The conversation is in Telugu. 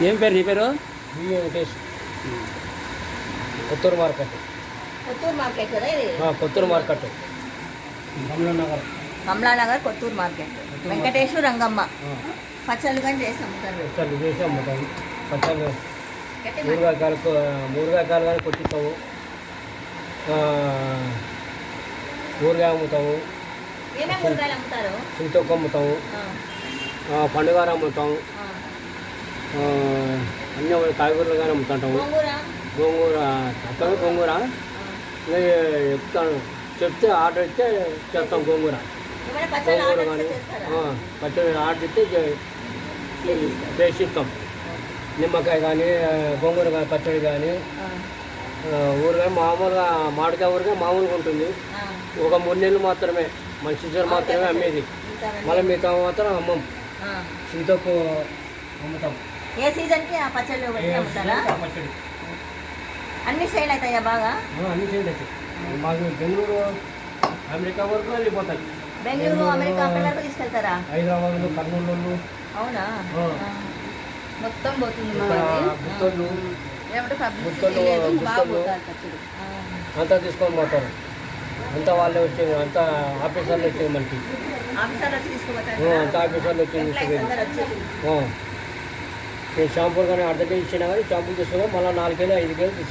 ఏం పేరు నీ పేరు? B Venkatesh. Kothur market. Kothur market కదా ఇది? కొత్తూరు మార్కెట్, కమలానగర్. కమలానగర్ కొత్తూరు మార్కెట్. వెంకటేశ్వర రంగమ్మ పచ్చళ్ళు కానీ చేసి అమ్ముతారు. పచ్చళ్ళు చేసి అమ్ముతాం. పచ్చళ్ళు గట్టి మూరుగాయకాయలు కానీ కొట్టిస్తాము. ఊరగాయ అమ్ముతాము. ఏమేమి కూరగాయలు అమ్ముతారు? చింతొక్క అమ్ముతాము. పండుగార అమ్ముతాము. అన్నీ కాయగూరలు కానీ అమ్ముతుంటాము. గోంగూర తప్పదు. గోంగూర చెప్తాను, చెప్తే ఆర్డర్ ఇస్తే చేస్తాం. గోంగూర కానీ పచ్చడి ఆర్డర్ ఇస్తే చేసి ఇస్తాం. నిమ్మకాయ కానీ, గోంగూర కానీ, పచ్చడి కానీ, ఊరగాయ మామూలుగా మామిడికాయ ఊరగాయ మామూలుగా ఉంటుంది. ఒక 3 నెలలు మాత్రమే, మన సీజన్ మాత్రమే అమ్మేది. మళ్ళీ మిగతా మాత్రం అమ్మం. చింతకు అమ్ముతాం. ఏ సీజన్కి ఆ పచ్చళ్ళు అమ్ముతారా? పచ్చడి అన్ని సేల్ అవుతాయా బాగా? అన్ని సేల్ అవుతాయి. మాకు బెంగళూరు, అమెరికా వరకు వెళ్ళిపోతాయి. బెంగళూరు, అమెరికా అక్కడి వరకు తీసుకెళ్తారా? హైదరాబాద్లో, కర్నూలు. అవునా? మొత్తం పోతుంది గుత్తోళ్ళు అంతా తీసుకొని పోతారు. అంతా వాళ్ళే వచ్చేది. అంతా ఆఫీసర్లు వచ్చేది మనకి. అంతా ఆఫీసర్లు వచ్చేది. షాంపూలు కానీ అర్ధ కేజీ ఇచ్చినా కానీ షాంపూలు తీసుకున్నాం. మళ్ళీ 4 కేజీ 5 కేజీ తీసుకున్నాం.